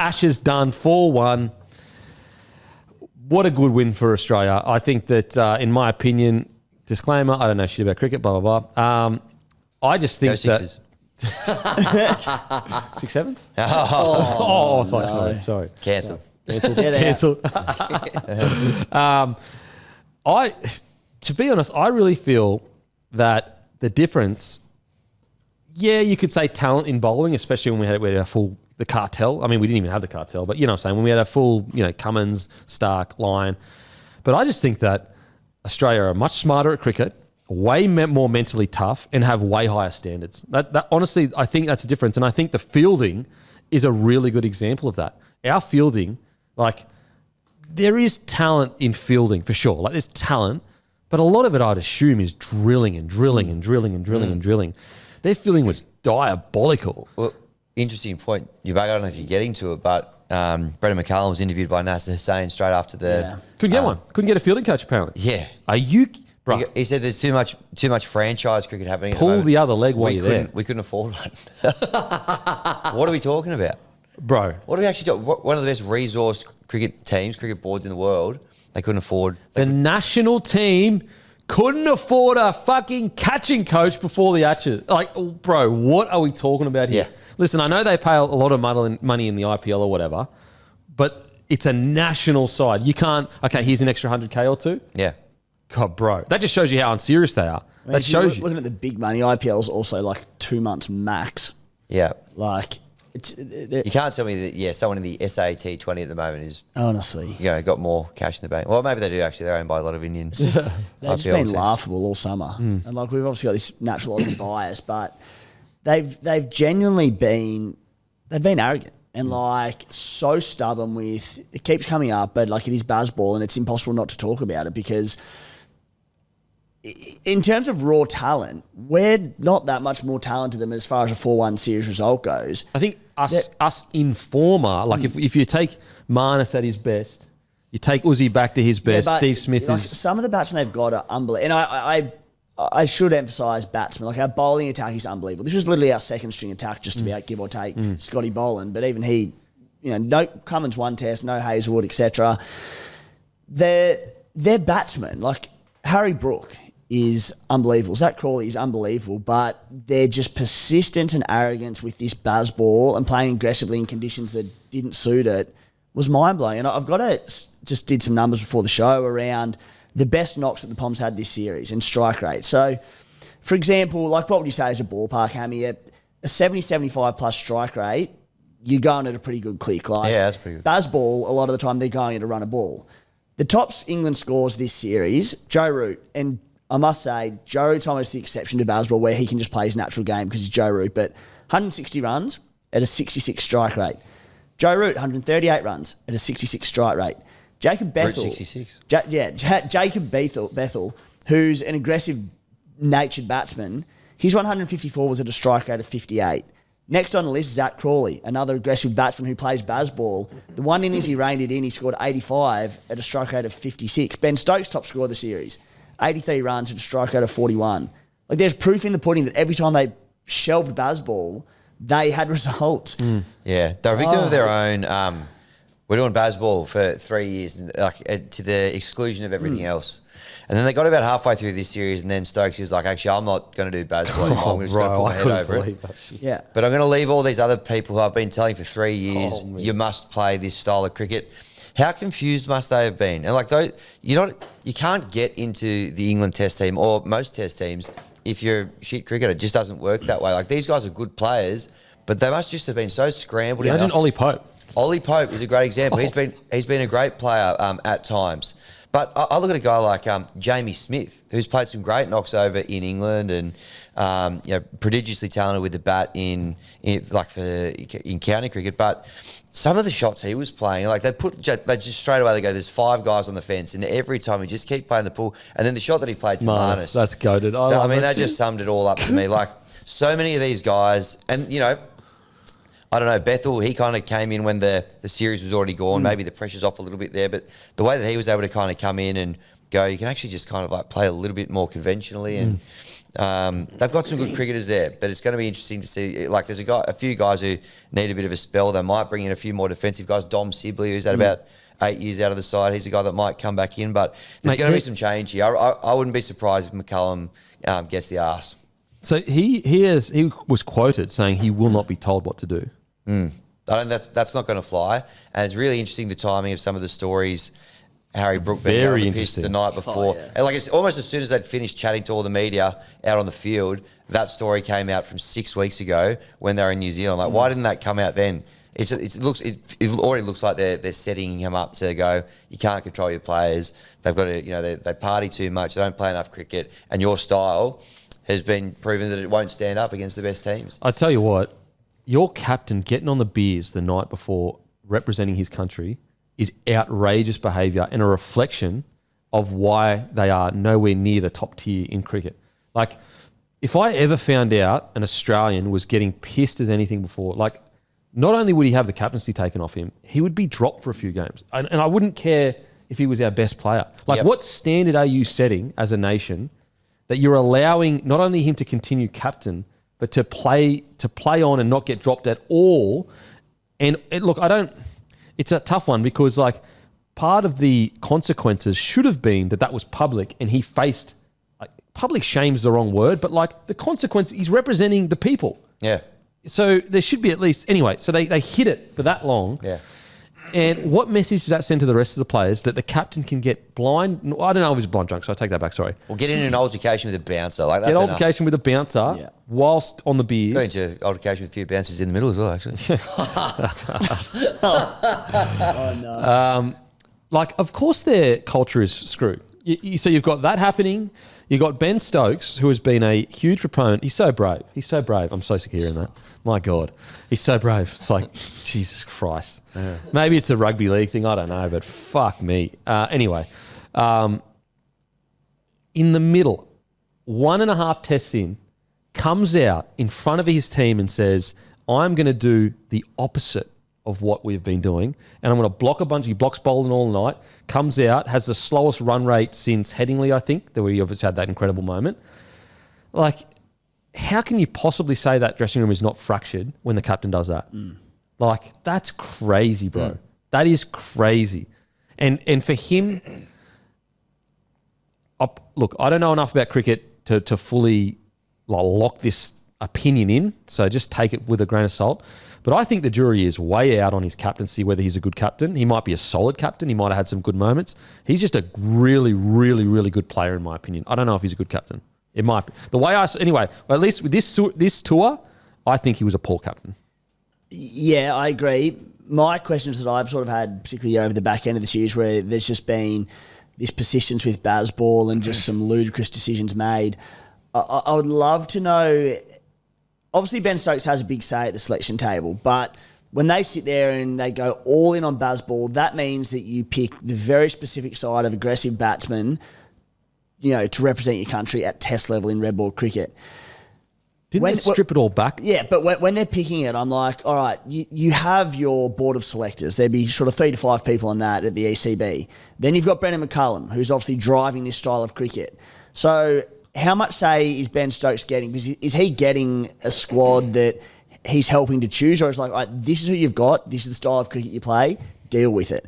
Ashes done 4-1. What a good win for Australia. I think that, in my opinion, disclaimer, I don't know shit about cricket, blah, blah, blah. I just think Sixes. 6 sevens? Oh, fuck, sorry. Cancel. Cancel. To be honest, I really feel that the difference, you could say talent in bowling, especially when we had a full, the cartel. I mean, we didn't even have the cartel, but you know what I'm saying? When we had a full, Cummins, Stark, Lyon. But I just think that Australia are much smarter at cricket, way more mentally tough, and have way higher standards. That honestly, I think that's the difference. And I think the fielding is a really good example of that. Our fielding, there is talent in fielding for sure. There's talent, but a lot of it I'd assume is drilling and drilling and drilling and drilling and drilling. Their fielding was diabolical. Well, interesting point. I don't know if you're getting to it, but Brendan McCullum was interviewed by Nasser Hussain straight after the... Couldn't get one. Couldn't get a fielding coach, apparently. Yeah. Are you... Bro, he said there's too much franchise cricket happening. Pull the other leg while you're there. We couldn't afford one. What are we talking about? Bro. What do we actually do? One of the best resource cricket teams, cricket boards in the world, they couldn't afford... The national team couldn't afford a fucking catching coach before the Ashes. Bro, what are we talking about here? Yeah. Listen, I know they pay a lot of money in the IPL or whatever, but it's a national side. You can't... Okay, here's an extra 100K or two. Yeah. God, bro. That just shows you how unserious they are. I mean, that shows you. Looking at the big money, IPL's also 2 months max. Yeah. You can't tell me that, someone in the SAT 20 at the moment is... Honestly. Got more cash in the bank. Well, maybe they do actually. They're owned by a lot of Indians. They've just been laughable all summer. And we've obviously got this natural Aussie bias, but they've genuinely been... They've been arrogant and so stubborn with... It keeps coming up, but it is BazBall and it's impossible not to talk about it because... In terms of raw talent, we're not that much more talented than them as far as a 4-1 series result goes. I think us in former, if you take Marnus at his best, you take Uzi back to his best, Steve Smith is... Some of the batsmen they've got are unbelievable. And I should emphasise batsmen. Our bowling attack is unbelievable. This was literally our second string attack, just about give or take Scotty Boland. But even he, no Cummins one test, no Hazelwood, etc. They're batsmen. Harry Brook is unbelievable. Zach Crawley is unbelievable, but they're just persistent and arrogant with this BazBall and playing aggressively in conditions that didn't suit it was mind-blowing. And I've got to just did some numbers before the show around the best knocks that the Poms had this series and strike rate. So, for example, what would you say is a ballpark, Hammy? A 70-75 plus strike rate, you're going at a pretty good click. That's pretty good. BazBall, a lot of the time, they're going at a run a ball. The top England scores this series, Joe Root, and I must say, Joe Root's almost the exception to BazBall where he can just play his natural game because he's Joe Root, but 160 runs at a 66 strike rate. Joe Root, 138 runs at a 66 strike rate. Jacob Bethel. Root 66. Jacob Bethel, who's an aggressive natured batsman, his 154 was at a strike rate of 58. Next on the list, Zach Crawley, another aggressive batsman who plays BazBall. The one innings he reined it in, he scored 85 at a strike rate of 56. Ben Stokes, top scorer of the series. 83 runs at a strike rate of 41. There's proof in the pudding that every time they shelved BazBall, they had results. Yeah, they're a victim of their own. We're doing BazBall for 3 years, to the exclusion of everything else. And then they got about halfway through this series, and then Stokes, he was like, actually, I'm not going to do BazBall anymore. I'm just going to put my head over it. Yeah. But I'm going to leave all these other people who I've been telling for 3 years, you must play this style of cricket. How confused must they have been? And you can't get into the England Test team or most Test teams if you're a shit cricketer. It just doesn't work that way. These guys are good players, but they must just have been so scrambled. Imagine Ollie Pope. Ollie Pope is a great example. He's been a great player at times. But I look at a guy like Jamie Smith, who's played some great knocks over in England and prodigiously talented with the bat in county cricket. But some of the shots he was playing, they just straight away they go, there's 5 guys on the fence, and every time he just keep playing the pull. And then the shot that he played to Marnus, that's goated. That just summed it all up to me. So many of these guys, and I don't know, Bethel, he kind of came in when the series was already gone. Maybe the pressure's off a little bit there, but the way that he was able to kind of come in and go, you can actually just kind of play a little bit more conventionally. And They've got some good cricketers there, but it's going to be interesting to see. Like, there's a few guys who need a bit of a spell. They might bring in a few more defensive guys. Dom Sibley, who's had about 8 years out of the side, he's a guy that might come back in. But there's going to be some change here. I wouldn't be surprised if McCullum gets the arse. So he was quoted saying he will not be told what to do. I don't. That's not going to fly. And it's really interesting the timing of some of the stories. Harry Brook being out on the pitch the night before. And like, it's almost as soon as they'd finished chatting to all the media out on the field, that story came out from 6 weeks ago when they were in New Zealand. Like, why didn't that come out then? It already looks like they're setting him up to go, you can't control your players. They've got to, they party too much. They don't play enough cricket. And your style has been proven that it won't stand up against the best teams. I tell you what, your captain getting on the beers the night before representing his country is outrageous behaviour and a reflection of why they are nowhere near the top tier in cricket. Like, if I ever found out an Australian was getting pissed as anything before, like, not only would he have the captaincy taken off him, he would be dropped for a few games. And I wouldn't care if he was our best player. Like, what standard are you setting as a nation that you're allowing not only him to continue captain, but to play on and not get dropped at all? And look, it's a tough one because, like, part of the consequences should have been that was public and he faced, like, public shame's the wrong word, but like the consequence, he's representing the people. Yeah. So there should be at least, anyway, so they hid it for that long. Yeah. And what message does that send to the rest of the players that the captain can get blind? I don't know if he's blind drunk, so I take that back, sorry. Well, get in an altercation with a bouncer. Like, that's get altercation with a bouncer whilst on the beers. Got into altercation with a few bouncers in the middle as well, actually. Oh, no. Like, of course their culture is screwed. So you've got that happening. You've got Ben Stokes, who has been a huge proponent. He's so brave. I'm so sick of hearing that. My God. He's so brave. It's like, Jesus Christ. Yeah. Maybe it's a rugby league thing. I don't know, but fuck me. Anyway, in the middle, 1.5 tests in, comes out in front of his team and says, I'm going to do the opposite of what we've been doing, and I'm going to block a bunch. He blocks bowling all night, comes out, has the slowest run rate since Headingley, I think, that we obviously had that incredible moment. Like, how can you possibly say that dressing room is not fractured when the captain does that? Like, that's crazy, bro. That is crazy. And for him, look, I don't know enough about cricket to fully lock this opinion in, so just take it with a grain of salt. But I think the jury is way out on his captaincy, whether he's a good captain. He might be a solid captain. He might have had some good moments. He's just a really, really, really good player, in my opinion. I don't know if he's a good captain. It might be. Anyway, well, at least with this tour, I think he was a poor captain. Yeah, I agree. My questions that I've sort of had, particularly over the back end of the series, where there's just been this persistence with BazBall and just some ludicrous decisions made. I would love to know. Obviously, Ben Stokes has a big say at the selection table, but when they sit there and they go all in on BazBall, that means that you pick the very specific side of aggressive batsmen, to represent your country at test level in red ball cricket. Didn't they strip it all back? Yeah, but when they're picking it, I'm like, all right, you have your board of selectors. There'd be sort of 3 to 5 people on that at the ECB. Then you've got Brendan McCullum, who's obviously driving this style of cricket. So how much say is Ben Stokes getting? Because is he getting a squad that he's helping to choose, or is like, all right, this is who you've got, this is the style of cricket you play, deal with it?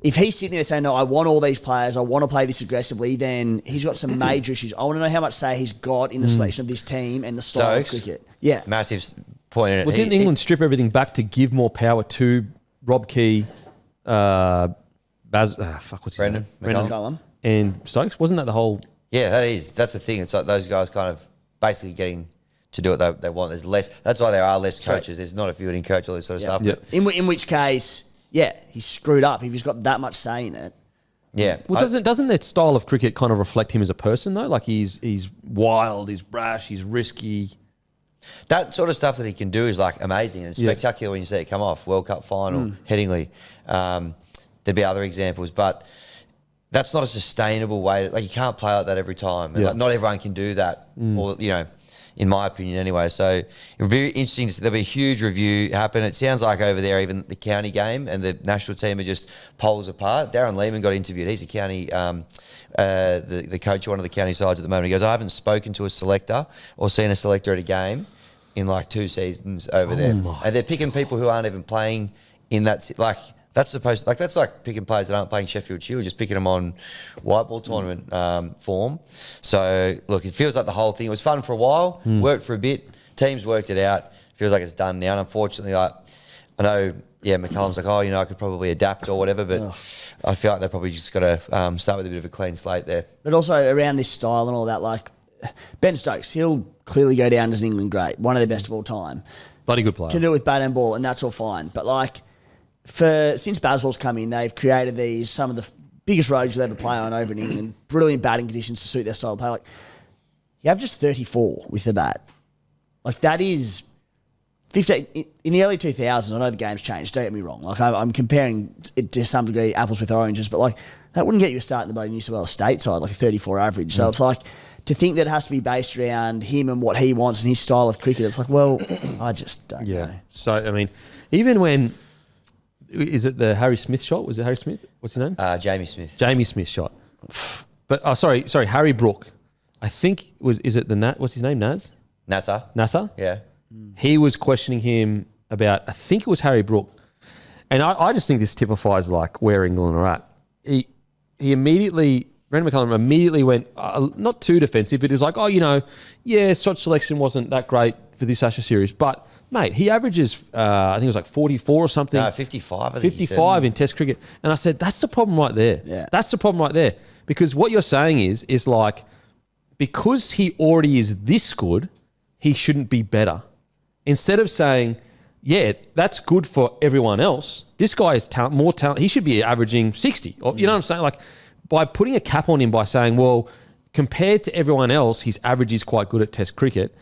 If he's sitting there saying, no, I want all these players, I want to play this aggressively, then he's got some major issues. I want to know how much say he's got in the selection of this team and the style of cricket. Yeah. Massive point in it. Well, didn't England strip everything back to give more power to Rob Key, what's his Brendan name? McCullum. And Stokes? Wasn't that the whole... Yeah, that's the thing. It's like those guys kind of basically getting to do what they want. There's less. That's why there are less coaches. There's not a few that encourage all this sort of stuff. Yep. In which case, he's screwed up if he's got that much say in it. Yeah. Well, doesn't that style of cricket kind of reflect him as a person though? Like he's wild, he's brash, he's risky. That sort of stuff that he can do is like amazing and spectacular when you see it come off. World Cup final, Headingley. There'd be other examples, but that's not a sustainable way. Like you can't play like that every time. And like, not everyone can do that. Or in my opinion anyway. So it'll be interesting. There'll be a huge review happen. It sounds like over there, even the county game and the national team are just poles apart. Darren Lehman got interviewed. He's a county, the coach of one of the county sides at the moment. He goes, I haven't spoken to a selector or seen a selector at a game in like 2 seasons over there. And they're picking people who aren't even playing in that, that's like picking players that aren't playing Sheffield Shield, just picking them on white ball tournament form. So, look, it feels like the whole thing, it was fun for a while, worked for a bit, teams worked it out, feels like it's done now. And unfortunately, I know, McCullum's like, I could probably adapt or whatever, but I feel like they've probably just got to start with a bit of a clean slate there. But also around this style and all that, like Ben Stokes, he'll clearly go down as an England great, one of the best of all time. Bloody good player. Can do it with bat and ball, and that's all fine. But like, since BazBall's come in, they've created some of the biggest roads you'll ever play on over in England. Brilliant batting conditions to suit their style of play. Like, you have just 34 with the bat. Like, that is 15 in the early 2000s. I know the game's changed. Don't get me wrong. Like, I'm comparing it to some degree apples with oranges, but like that wouldn't get you a start in the New South Wales state side, like a 34 average. So it's like, to think that it has to be based around him and what he wants and his style of cricket, it's like, well, I just don't know. So I mean, even when. Is it the Harry Smith shot? Was it Harry Smith? What's his name? Jamie Smith. Jamie Smith shot. But sorry, Harry Brook. I think is it the what's his name? Nasser? Yeah. He was questioning him about, I think it was Harry Brook. And I just think this typifies like where England are at. He immediately, Brendan McCullum immediately went, not too defensive, but he was like, shot selection wasn't that great for this Ashes series, but mate, he averages, I think it was like 44 or something. No, 55, I think 55 in Test cricket. And I said, that's the problem right there. Yeah. That's the problem right there. Because what you're saying is like, because he already is this good, he shouldn't be better. Instead of saying, that's good for everyone else. This guy is more talent. He should be averaging 60. Or, you know what I'm saying? Like, by putting a cap on him by saying, well, compared to everyone else, his average is quite good at Test cricket.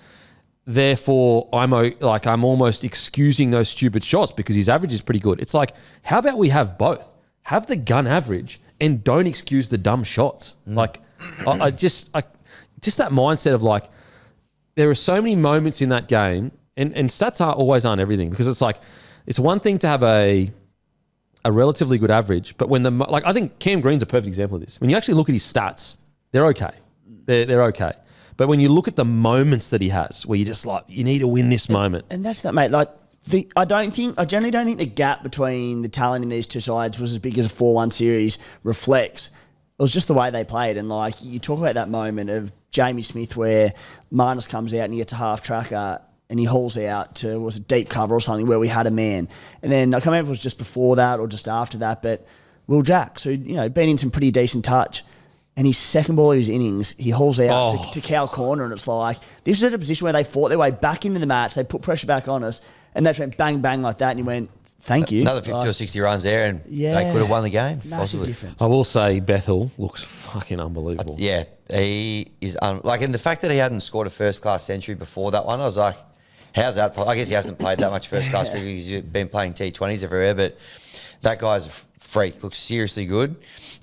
Therefore, I'm almost excusing those stupid shots because his average is pretty good. It's like, how about we have both? Have the gun average and don't excuse the dumb shots. Like, I just that mindset of like, there are so many moments in that game, and stats aren't everything, because it's like, it's one thing to have a relatively good average, but when I think Cam Green's a perfect example of this. When you actually look at his stats, they're okay. They're okay. But when you look at the moments that he has, where you just like, you need to win this moment. And that's that, mate. Like, I generally don't think the gap between the talent in these two sides was as big as a 4-1 series reflects. It was just the way they played. And like, you talk about that moment of Jamie Smith where Marnus comes out and he gets a half tracker and he hauls out to, was it deep cover or something, where we had a man. And then I can't remember if it was just before that or just after that, but Will Jacks, who, been in some pretty decent touch. And his second ball of his innings, he hauls out to cow corner, and it's like, this is at a position where they fought their way back into the match, they put pressure back on us, and they just went bang, bang like that, and he went, thank you. Another 50 or 60 runs there, and they could have won the game. Massive difference. I will say Bethel looks fucking unbelievable. He is, and the fact that he hadn't scored a first-class century before that one, I was like, how's that? I guess he hasn't played that much first-class cricket, he's been playing T20s everywhere, but that guy's a freak, looks seriously good.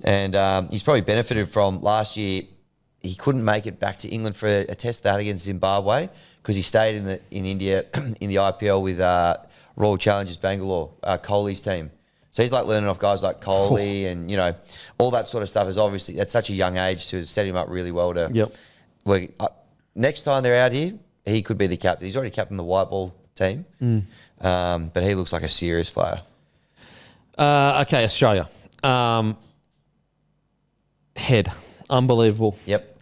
And he's probably benefited from last year. He couldn't make it back to England for a test that against Zimbabwe because he stayed in India in the IPL with Royal Challengers Bangalore, Kohli's team. So he's like learning off guys like Kohli and, all that sort of stuff is obviously at such a young age to set him up really well to... Yep. Next time they're out here, he could be the captain. He's already captain the white ball team, but he looks like a serious player. Okay, Australia. Head. Unbelievable. Yep.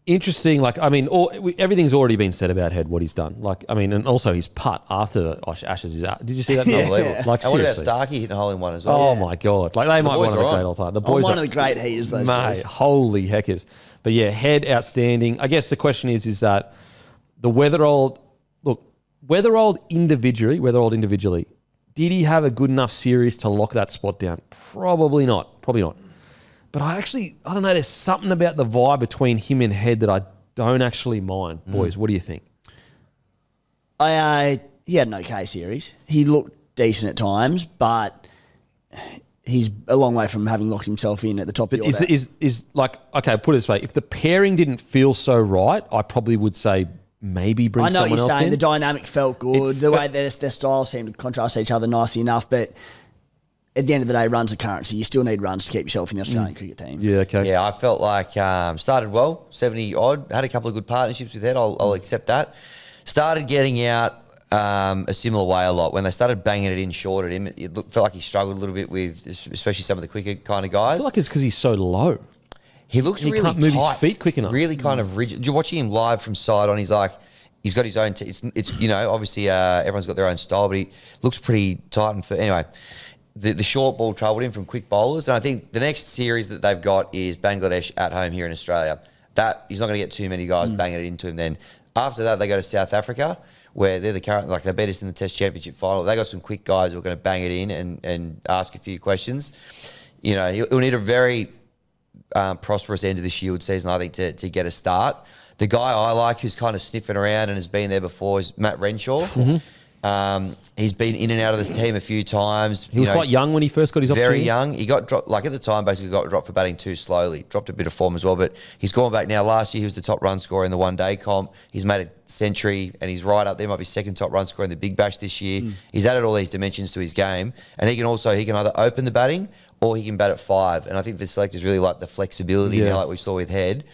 Interesting. Everything's already been said about Head, what he's done. And also his putt after the Ashes is out. Did you see that? Unbelievable. Like, and what about seriously. Starkey hitting a hole in one as well? Oh, my God. They might boys want to are be great on. all the time. The boys one are, of the great heaters, those boys. Holy heckers. But yeah, Head outstanding. I guess the question is that the Weatherald individually, did he have a good enough series to lock that spot down? Probably not. But I don't know, there's something about the vibe between him and Head that I don't actually mind. Boys, what do you think? He had an okay series. He looked decent at times, but he's a long way from having locked himself in at the top of the order. Is like, okay, put it this way. If the pairing didn't feel so right, I probably would say maybe bring someone else in. I know what you're saying. The dynamic felt good. The way their styles seemed to contrast each other nicely enough. But at the end of the day, runs are currency. You still need runs to keep yourself in the Australian cricket team. Yeah, okay. Yeah, I felt like started well, 70-odd. Had a couple of good partnerships with Head. I'll accept that. Started getting out a similar way a lot. When they started banging it in short at him, felt like he struggled a little bit with, especially some of the quicker kind of guys. I feel like it's because he's so low. He looks he really can't move tight, his feet quick enough. Really kind of rigid. You're watching him live from side on. He's like, he's got his own. It's you know, obviously everyone's got their own style, but he looks pretty tight and fit. Anyway, the short ball troubled him from quick bowlers, and I think the next series that they've got is Bangladesh at home here in Australia. That he's not going to get too many guys banging it into him. Then after that, they go to South Africa, where they're the current, like they beat us in the Test Championship final. They got some quick guys who are going to bang it in and ask a few questions. You know, he'll need a very prosperous end of the Shield season, I think, to get a start. The guy I like who's kind of sniffing around and has been there before is Matt Renshaw. He's been in and out of this team a few times. He was quite young when he first got his opportunity. Very young. He got dropped, like at the time, basically got dropped for batting too slowly. Dropped a bit of form as well, but he's gone back now. Last year, he was the top run scorer in the one-day comp. He's made a century, and he's right up there. Might be second top run scorer in the Big Bash this year. He's added all these dimensions to his game, and he can either open the batting or he can bat at 5. And I think the selectors really like the flexibility now, like we saw with Head.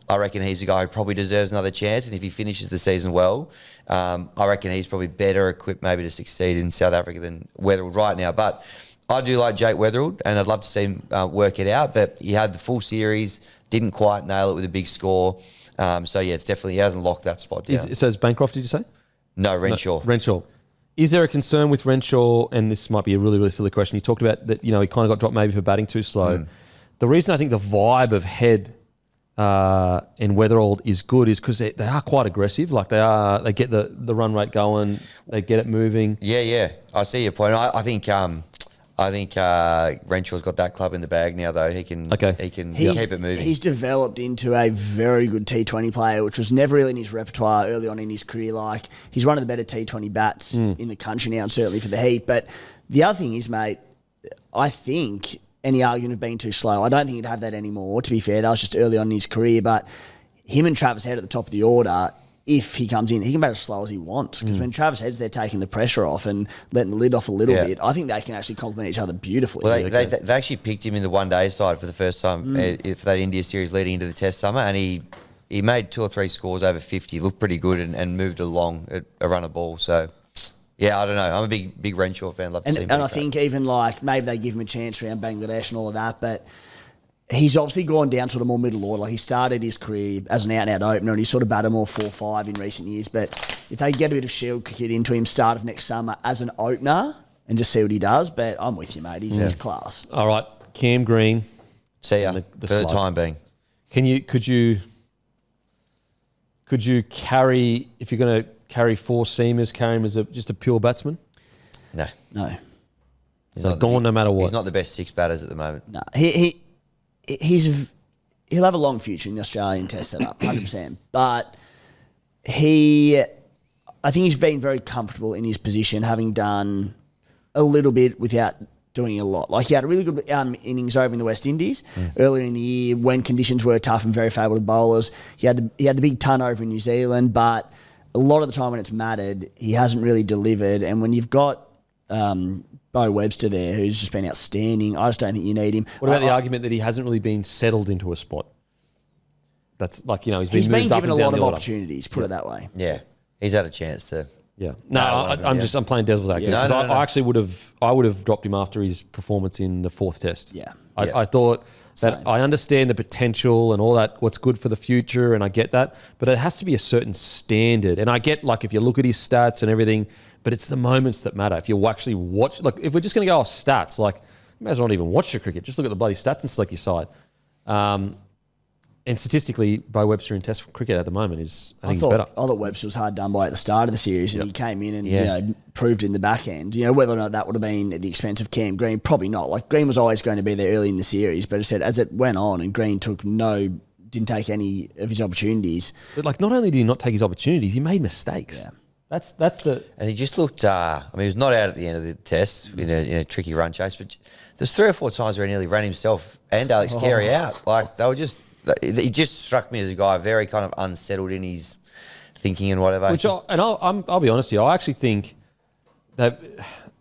I reckon he's a guy who probably deserves another chance, and if he finishes the season well, I reckon he's probably better equipped maybe to succeed in South Africa than Weatherald right now. But I do like Jake Weatherald, and I'd love to see him work it out. But he had the full series, didn't quite nail it with a big score. So, yeah, it's definitely, he hasn't locked that spot down. So it's Bancroft, did you say? No, Renshaw. No, Renshaw. Is there a concern with Renshaw, and this might be a really, really silly question, you talked about that, you know, he kind of got dropped maybe for batting too slow. The reason I think the vibe of Head and Weatherald is good is because they are quite aggressive. Like they get the run rate going, they get it moving. Yeah. I see your point. I think Renshaw's got that club in the bag now, though. He can keep it moving. He's developed into a very good T20 player, which was never really in his repertoire early on in his career. Like, he's one of the better T20 bats in the country now, and certainly for the Heat. But the other thing is, mate, I think any argument of being too slow, I don't think he'd have that anymore, to be fair. That was just early on in his career. But him and Travis Head at the top of the order, if he comes in, he can bat as slow as he wants. Because when Travis Head's there taking the pressure off and letting the lid off a little bit, I think they can actually complement each other beautifully. Well, they actually picked him in the one-day side for the first time for that India series leading into the Test summer, and he made 2 or 3 scores over 50, looked pretty good and moved along at a run of ball. So, yeah, I don't know. I'm a big Renshaw fan. Love to see him. And I think even like maybe they give him a chance around Bangladesh and all of that, but he's obviously gone down to the more middle order. Like, he started his career as an out-and-out opener, and he's sort of batted more 4-5 in recent years. But if they get a bit of Shield cricket into him start of next summer as an opener and just see what he does, but I'm with you, mate. He's class. All right, Cam Green. See ya, for the time being. Could you carry, if you're going to carry 4 seamers, carry him as just a pure batsman? No. He's gone no matter what. He's not the best 6 batters at the moment. No, he'll have a long future in the Australian Test setup, 100%. But I think he's been very comfortable in his position, having done a little bit without doing a lot. Like, he had a really good innings over in the West Indies earlier in the year when conditions were tough and very favourable to bowlers. He had the big ton over in New Zealand, but a lot of the time when it's mattered, he hasn't really delivered. And when you've got Bo Webster there, who's just been outstanding, I just don't think you need him. What about the argument that he hasn't really been settled into a spot? That's like, you know, he's been moved given up a and lot down of the order. opportunities, put it that way. Yeah, he's had a chance to. Yeah, I'm playing devil's advocate because I actually would have dropped him after his performance in the 4th Test. Yeah, I thought that I understand the potential and all that, what's good for the future, and I get that, but it has to be a certain standard. And I get, like, if you look at his stats and everything, but it's the moments that matter. If you actually watch, like, if we're just going to go off stats, like, you may as well not even watch the cricket. Just look at the bloody stats and select your side. And statistically, Bo Webster in Test cricket at the moment is, I think, he's better. I thought Webster was hard done by at the start of the series, and he came in and proved in the back end. You know, whether or not that would have been at the expense of Cam Green, probably not. Like, Green was always going to be there early in the series, but as it went on, and Green didn't take any of his opportunities. But, like, not only did he not take his opportunities, he made mistakes. Yeah. That's the. And he just looked. I mean, he was not out at the end of the test in a tricky run chase, but there's 3 or 4 times where he nearly ran himself and Alex Carey out. Like they were just. He just struck me as a guy very kind of unsettled in his thinking and whatever. I'll be honest with you. I actually think that,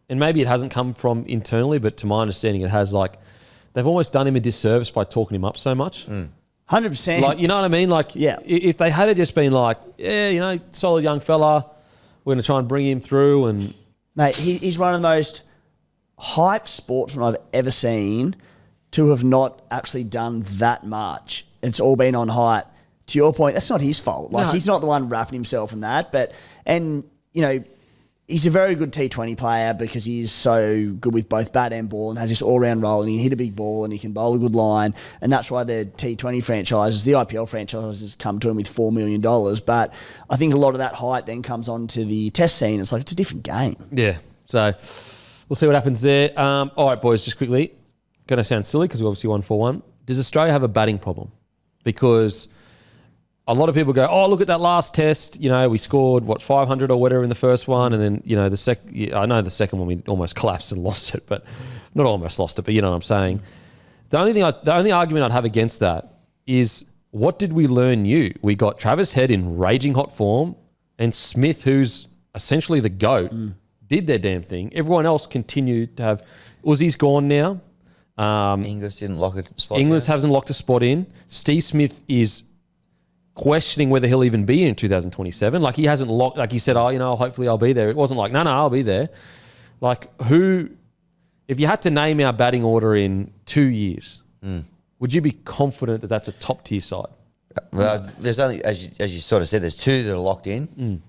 and maybe it hasn't come from internally, but to my understanding, it has. Like they've almost done him a disservice by talking him up so much. 100%. Like, you know what I mean? Like, yeah. If they had just been like, yeah, solid young fella, we're going to try and bring him through. And mate, he's one of the most hyped sportsmen I've ever seen to have not actually done that much. It's all been on hype. To your point, that's not his fault. Like, he's not the one wrapping himself in that. He's a very good T20 player because he's so good with both bat and ball and has this all-round role, and he can hit a big ball and he can bowl a good line, and that's why the T20 franchises, the IPL franchises, come to him with $4 million. But I think a lot of that hype then comes onto the test scene. It's like, it's a different game. Yeah. So we'll see what happens there. All right, boys, just quickly. Going to sound silly because we obviously won 4-1. Does Australia have a batting problem? Because a lot of people go, oh, look at that last test. We scored, 500 or whatever in the first one. And then, I know the second one we almost collapsed and lost it, but not almost lost it, but you know what I'm saying. The only argument I'd have against that is, what did we learn new? We got Travis Head in raging hot form, and Smith, who's essentially the GOAT, did their damn thing. Everyone else continued to have... Uzi's gone now. Inglis didn't lock a spot. Inglis hasn't locked a spot in. Steve Smith is questioning whether he'll even be in 2027. Like, he hasn't locked... Like, he said, hopefully I'll be there. It wasn't like, no, I'll be there. Like, who... If you had to name our batting order in 2 years, would you be confident that that's a top-tier side? Well, there's only, as you sort of said, there's 2 that are locked in.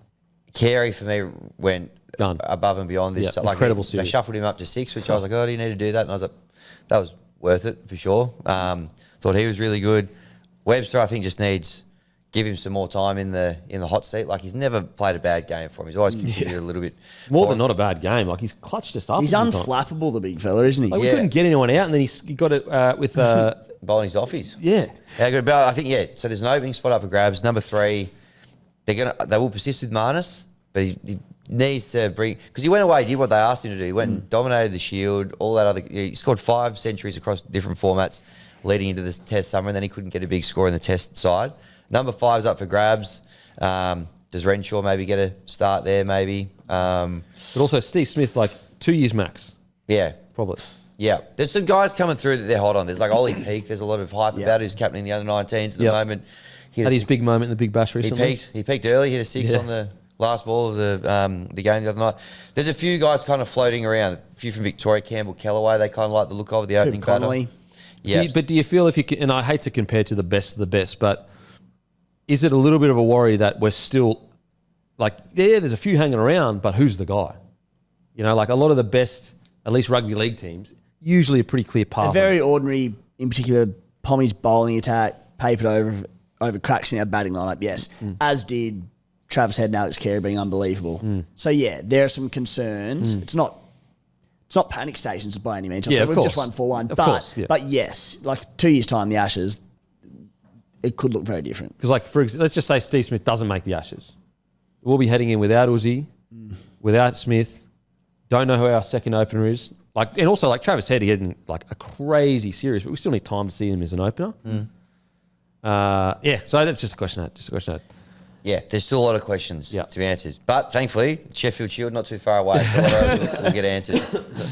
Carey, for me, went Done. above and beyond this. Yeah, incredible They series. shuffled him up to 6, which I was like, oh, do you need to do that? And I was like, that was worth it for sure. Thought he was really good. Webster, I think, just needs... Give him some more time in the hot seat. Like, he's never played a bad game for him. He's always contributed a little bit. More than not a bad game. Like, he's clutched us up. He's unflappable, the big fella, isn't he? Like, we couldn't get anyone out, and then he got it with... Bowling his offies. Yeah. How good about? I think, yeah. So there's an opening spot up for grabs. Number 3, they will persist with Marnus, but he needs to bring... Because he went away, he did what they asked him to do. He went and dominated the Shield, all that other... He scored 5 centuries across different formats leading into this Test summer, and then he couldn't get a big score in the Test side. Number 5's up for grabs. Does Renshaw maybe get a start there, maybe? But also Steve Smith, like 2 years max. Yeah. Probably. Yeah. There's some guys coming through that they're hot on. There's like Ollie Peake. There's a lot of hype about who's captaining the under-19s at the moment. Had his big moment in the Big Bash recently. He peaked early, hit a 6 on the last ball of the game the other night. There's a few guys kind of floating around. A few from Victoria, Campbell, Kellaway. They kind of like the look of the opening batter. Yeah. But do you feel if you can, and I hate to compare to the best of the best, but is it a little bit of a worry that we're still like, there's a few hanging around, but who's the guy? Like a lot of the best, at least rugby league teams, usually a pretty clear path. A very ordinary, in particular, Pommy's bowling attack papered over cracks in our batting lineup, yes. As did Travis Head and Alex Carey being unbelievable. So, yeah, there are some concerns. It's not panic stations by any means. We've just won 4-1. But yes, like 2 years' time, the Ashes, it could look very different. Because, like, let's just say Steve Smith doesn't make the Ashes. We'll be heading in without Uzi, without Smith. Don't know who our second opener is. Like, and also, like, Travis Head, he had like a crazy series, but we still need time to see him as an opener. So that's just a question. Yeah, there's still a lot of questions to be answered. But thankfully, Sheffield Shield not too far away, so we'll get answered.